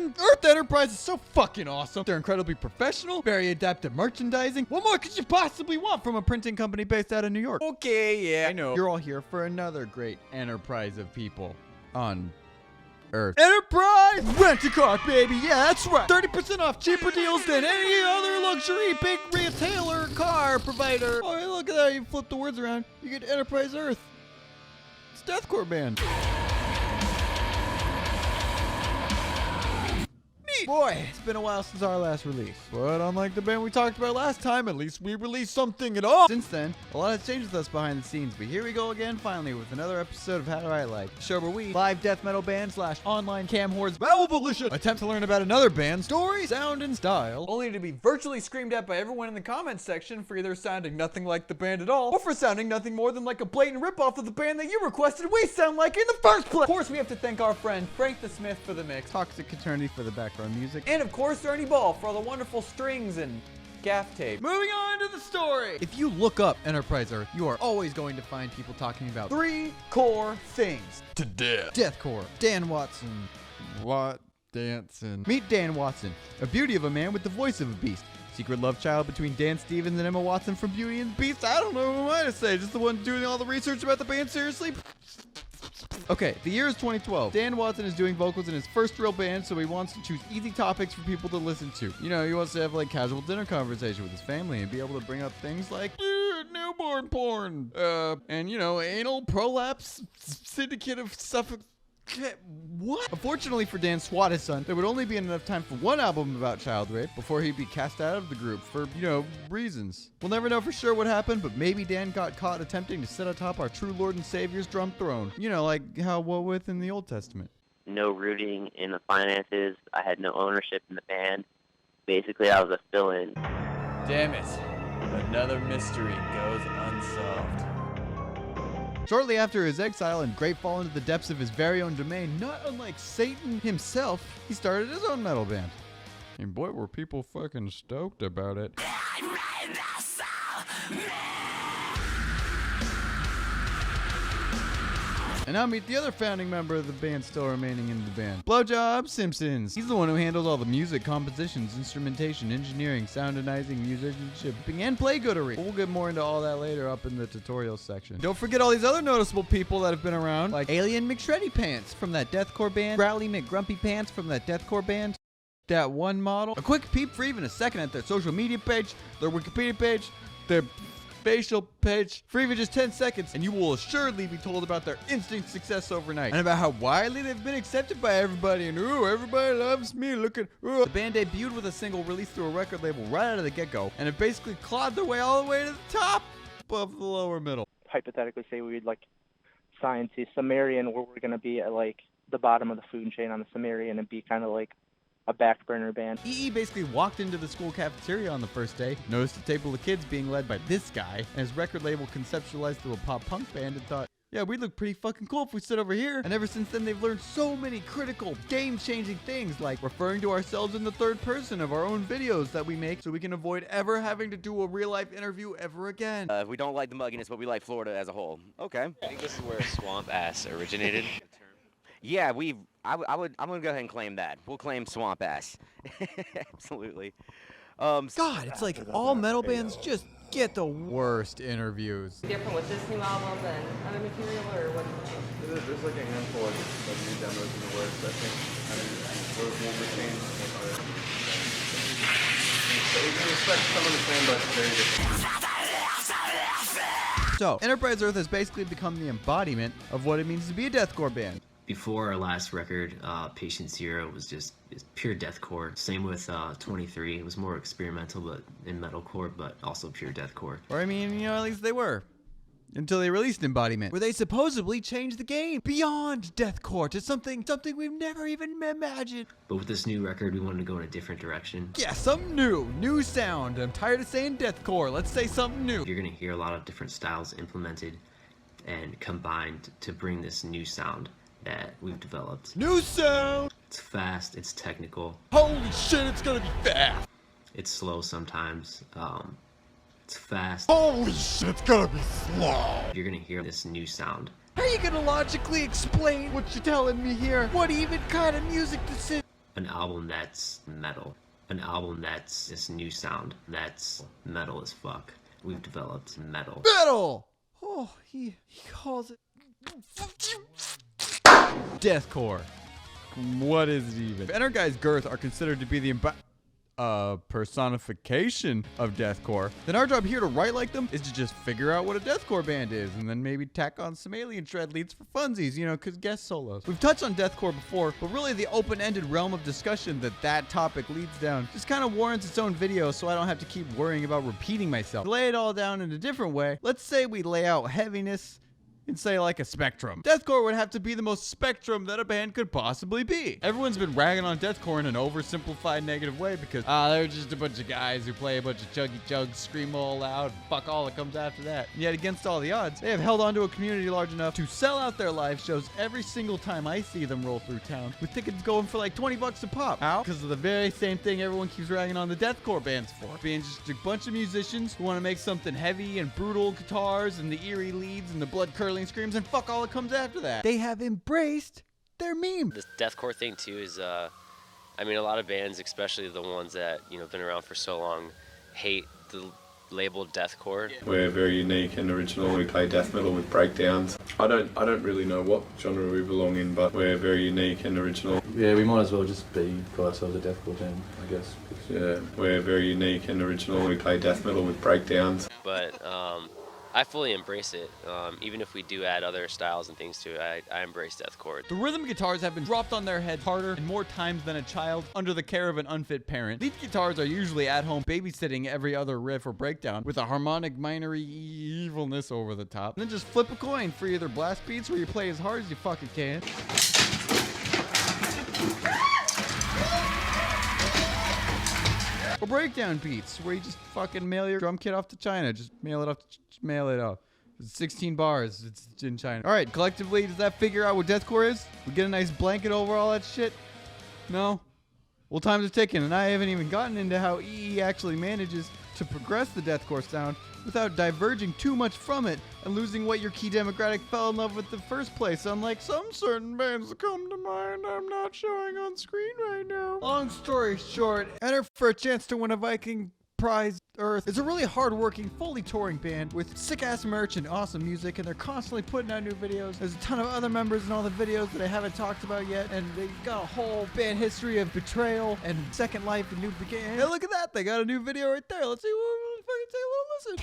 man, Earth Enterprise is so fucking awesome. They're incredibly professional, very adept at merchandising. What more could you possibly want from a printing company based out of New York? Okay, yeah, I know. You're all here for another great enterprise of people on Earth. Enterprise! Rent-A-Car, baby. Yeah, that's right. 30% off, cheaper deals than any other luxury big retailer car provider. Oh, hey, look at that. You flip the words around. You get Enterprise Earth. It's Deathcore band. Boy, it's been a while since our last release. But unlike the band we talked about last time, at least we released something at all. Since then, a lot has changed with us behind the scenes. But here we go again, finally, with another episode of How Do I Like? The show where we, live death metal band / online cam hordes, battle volition, attempt to learn about another band's story, sound, and style, only to be virtually screamed at by everyone in the comments section for either sounding nothing like the band at all, or for sounding nothing more than like a blatant ripoff of the band that you requested we sound like in the first place. Of course, we have to thank our friend Frank the Smith for the mix, Toxic Eternity for the background music, and of course Ernie Ball for all the wonderful strings and gaff tape. Moving on to the story. If you look up Enterprise Earth, you are always going to find people talking about 3 core things. To death. Deathcore. Dan Watson. What? Dancing. Meet Dan Watson, a beauty of a man with the voice of a beast. Secret love child between Dan Stevens and Emma Watson from Beauty and the Beast. I don't know who am I to say. Just the one doing all the research about the band, seriously? Okay, the year is 2012. Dan Watson is doing vocals in his first real band, so he wants to choose easy topics for people to listen to. You know, he wants to have like casual dinner conversation with his family and be able to bring up things like newborn porn, and you know, anal prolapse, syndicate of Suffolk. What? Unfortunately for Dan Swat, his son, there would only be enough time for one album about child rape before he'd be cast out of the group for, you know, reasons. We'll never know for sure what happened, but maybe Dan got caught attempting to sit atop our true Lord and Savior's drum throne. You know, like how what with in the Old Testament. No rooting in the finances. I had no ownership in the band. Basically, I was a fill-in. Damn it. Another mystery goes unsolved. Shortly after his exile and great fall into the depths of his very own domain, not unlike Satan himself, he started his own metal band. And boy, were people fucking stoked about it. And now meet the other founding member of the band still remaining in the band, Blowjob Simpsons. He's the one who handles all the music, compositions, instrumentation, engineering, soundizing, musicianship, and playgoodery. We'll get more into all that later up in the tutorial section. Don't forget all these other noticeable people that have been around, like Alien McShreddy Pants from that Deathcore band, Rowley McGrumpy Pants from that Deathcore band, that one model. A quick peep for even a second at their social media page, their Wikipedia page, their facial page for even just 10 seconds, and you will assuredly be told about their instant success overnight and about how widely they've been accepted by everybody, and ooh, everybody loves me, look at ooh. The band debuted with a single released through a record label right out of the get-go and have basically clawed their way all the way to the top of the lower middle. Hypothetically say we'd like sign to Sumerian, where we're going to be at like the bottom of the food chain on the Sumerian and be kind of like a back burner band. EE basically walked into the school cafeteria on the first day, noticed a table of kids being led by this guy, and his record label conceptualized through a pop punk band and thought, yeah, we'd look pretty fucking cool if we stood over here. And ever since then, they've learned so many critical, game-changing things, like referring to ourselves in the third person of our own videos that we make so we can avoid ever having to do a real-life interview ever again. We don't like the mugginess, but we like Florida as a whole. Okay. I think this is where swamp ass originated. Yeah, I'm gonna go ahead and claim that. We'll claim swamp ass. Absolutely. God, it's like all metal bands just get the worst interviews. Different with this new album than other material, or what do you think? There's like a handful of new demos in the works, I think. I mean, we'll retain so we can expect some of the same, but very different. So, Enterprise Earth has basically become the embodiment of what it means to be a deathcore band. Before our last record, Patient Zero was just pure deathcore. Same with 23. It was more experimental, but in metalcore, but also pure deathcore. Or I mean, you know, at least they were. Until they released Embodiment, where they supposedly changed the game beyond deathcore to something we've never even imagined. But with this new record, we wanted to go in a different direction. Yeah, something new sound. I'm tired of saying deathcore. Let's say something new. You're gonna hear a lot of different styles implemented and combined to bring this new sound that we've developed. New sound! It's fast, it's technical. Holy shit, it's gonna be fast! It's slow sometimes. It's fast. Holy shit, it's gonna be slow! You're gonna hear this new sound. How are you gonna logically explain what you're telling me here? What even kind of music this is? An album that's metal. An album that's this new sound that's metal as fuck. We've developed metal. Metal! Oh, he calls it Deathcore. What is it even? If Energized Girth are considered to be the personification of deathcore, then our job here to write like them is to just figure out what a deathcore band is, and then maybe tack on some alien shred leads for funsies, you know, because guest solos. We've touched on deathcore before, but really the open-ended realm of discussion that topic leads down just kind of warrants its own video, so I don't have to keep worrying about repeating myself. To lay it all down in a different way, let's say we lay out heaviness and say like a spectrum. Deathcore would have to be the most spectrum that a band could possibly be. Everyone's been ragging on deathcore in an oversimplified negative way because they're just a bunch of guys who play a bunch of chuggy chugs, scream all loud, fuck all that comes after that. And yet against all the odds, they have held onto a community large enough to sell out their live shows every single time I see them roll through town, with tickets going for like 20 bucks a pop. How? Because of the very same thing everyone keeps ragging on the deathcore bands for. Being just a bunch of musicians who want to make something heavy and brutal guitars and the eerie leads and the blood curdling screams and fuck all that comes after that. They have embraced their meme. This deathcore thing too is, I mean, a lot of bands, especially the ones that been around for so long, hate the label deathcore. We're very unique and original. We play death metal with breakdowns. I don't really know what genre we belong in, but we're very unique and original. Yeah, we might as well just call ourselves a deathcore band, I guess. Yeah, we're very unique and original. We play death metal with breakdowns. But I fully embrace it. Even if we do add other styles and things to it, I embrace deathcore. The rhythm guitars have been dropped on their heads harder and more times than a child under the care of an unfit parent. Lead guitars are usually at home babysitting every other riff or breakdown with a harmonic minor evilness over the top. And then just flip a coin for either blast beats where you play as hard as you fucking can, or breakdown beats where you just fucking mail your drum kit off to China. Just mail it off. Mail it off. It's 16 bars. It's in China. All right, collectively, does that figure out what deathcore is? We get a nice blanket over all that shit? No? Well, times are ticking, and I haven't even gotten into how EE actually manages to progress the deathcore sound without diverging too much from it and losing what your key demographic fell in love with in the first place, unlike some certain bands that come to mind I'm not showing on screen right now. Long story short, enter for a chance to win a Viking prize Earth. It's a really hard-working, fully touring band with sick-ass merch and awesome music, and they're constantly putting out new videos. There's a ton of other members in all the videos that I haven't talked about yet, and they've got a whole band history of betrayal and second life and new beginning. Hey, look at that! They got a new video right there. Let's see what fucking take a little listen.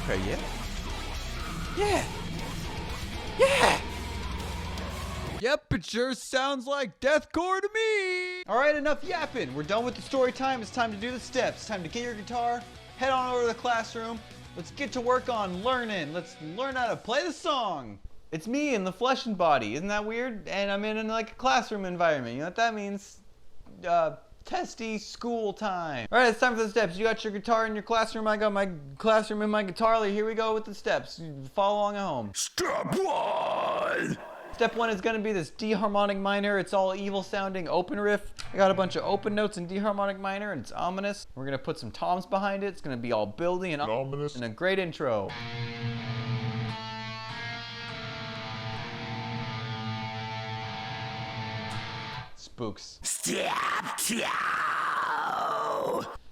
Okay, yeah. Yeah! Yep, it sure sounds like deathcore to me. All right, enough yapping. We're done with the story time. It's time to do the steps. It's time to get your guitar, head on over to the classroom. Let's get to work on learning. Let's learn how to play the song. It's me in the flesh and body. Isn't that weird? And I'm in like a classroom environment. You know what that means? Testy school time. All right, it's time for the steps. You got your guitar in your classroom. I got my classroom in my guitar. Here we go with the steps. Follow along at home. Step 1. Step 1 is going to be this D harmonic minor. It's all evil sounding open riff. I got a bunch of open notes in D harmonic minor, and it's ominous. We're going to put some toms behind it. It's going to be all building and ominous and a great intro. Spooks. Step 2.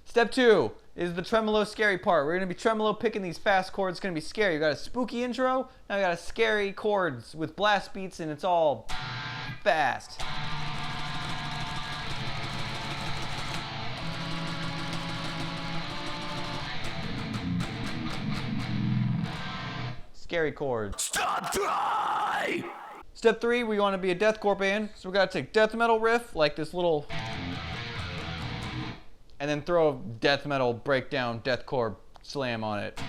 Step 2 is the tremolo scary part. We're going to be tremolo picking these fast chords. It's going to be scary. You got a spooky intro. Now we got a scary chords with blast beats, and it's all fast. Scary chords. Step 3. Step 3, we want to be a deathcore band. So we got to take death metal riff, like this little, and then throw a death metal breakdown, deathcore slam on it.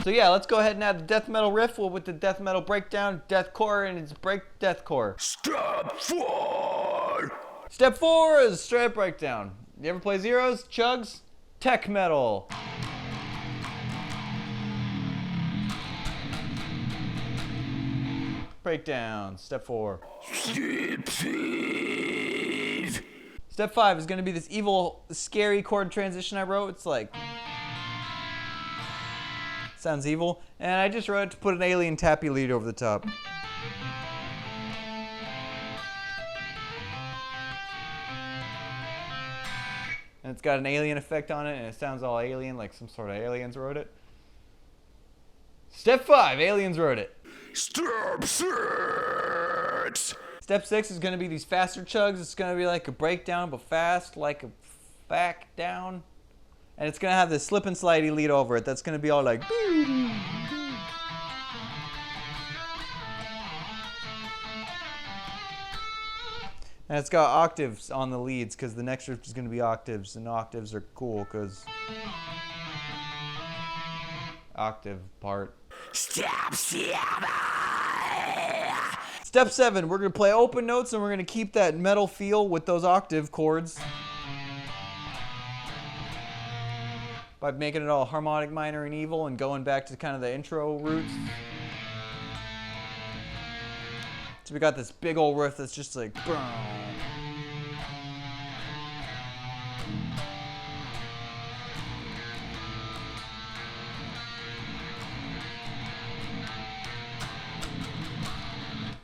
So yeah, let's go ahead and add the death metal riff with the death metal breakdown, deathcore, and it's break deathcore. Step 4. Step 4 is straight up breakdown. You ever play Zeros, Chugs? Tech metal. Breakdown. Step 4. Step 5. Step 5 is going to be this evil, scary chord transition I wrote. It's like, sounds evil. And I just wrote it to put an alien tappy lead over the top. And it's got an alien effect on it, and it sounds all alien, like some sort of aliens wrote it. Step 5, aliens wrote it. Step 6. Step 6 is going to be these faster chugs. It's going to be like a breakdown, but fast, like a back down. And it's going to have this slip and slidey lead over it. That's going to be all like... And it's got octaves on the leads, because the next riff is going to be octaves, and octaves are cool, because... Octave part. Step 7. Step 7, we're going to play open notes, and we're going to keep that metal feel with those octave chords. By making it all harmonic minor and evil, and going back to kind of the intro roots. So we got this big old riff that's just like...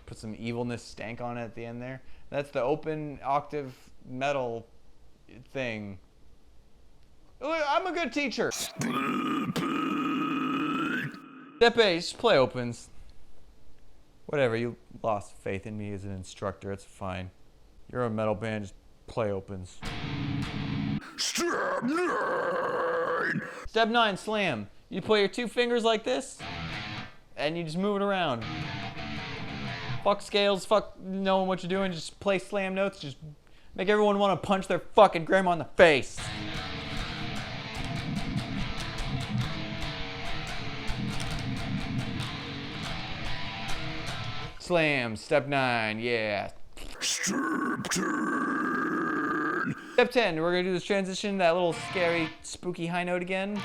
Put some evilness stank on it at the end there. That's the open octave metal thing. I'm a good teacher. Step 8, just play opens. Whatever, you lost faith in me as an instructor, it's fine. You're a metal band, just play opens. Step 9. Step 9, slam. You play your 2 fingers like this, and you just move it around. Fuck scales, fuck knowing what you're doing, just play slam notes, just make everyone want to punch their fucking grandma in the face. Slam, step 9, yeah. Step 10. Step 10, we're gonna do this transition, that little scary, spooky high note again.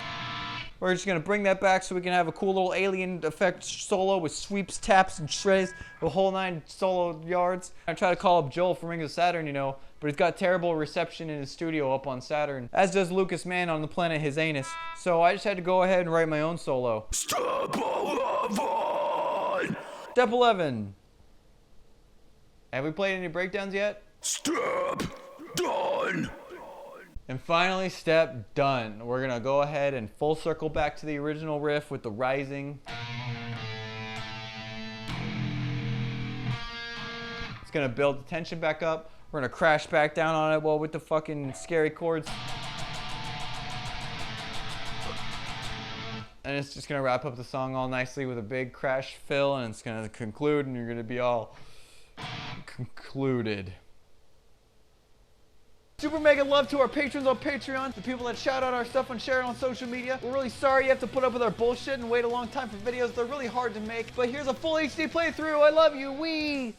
We're just gonna bring that back so we can have a cool little alien effect solo with sweeps, taps, and shreds, the whole 9 solo yards. I try to call up Joel from Rings of Saturn, you know, but he's got terrible reception in his studio up on Saturn, as does Lucas Mann on the planet his anus. So I just had to go ahead and write my own solo. Step 11. Step 11. Have we played any breakdowns yet? Step done. And finally, step done. We're gonna go ahead and full circle back to the original riff with the rising. It's gonna build the tension back up. We're gonna crash back down on it while with the fucking scary chords. And it's just gonna wrap up the song all nicely with a big crash fill, and it's gonna conclude, and you're gonna be all concluded. Super mega love to our patrons on Patreon, the people that shout out our stuff and share it on social media. We're really sorry you have to put up with our bullshit and wait a long time for videos. They're really hard to make, but here's a full HD playthrough. I love you. Wee!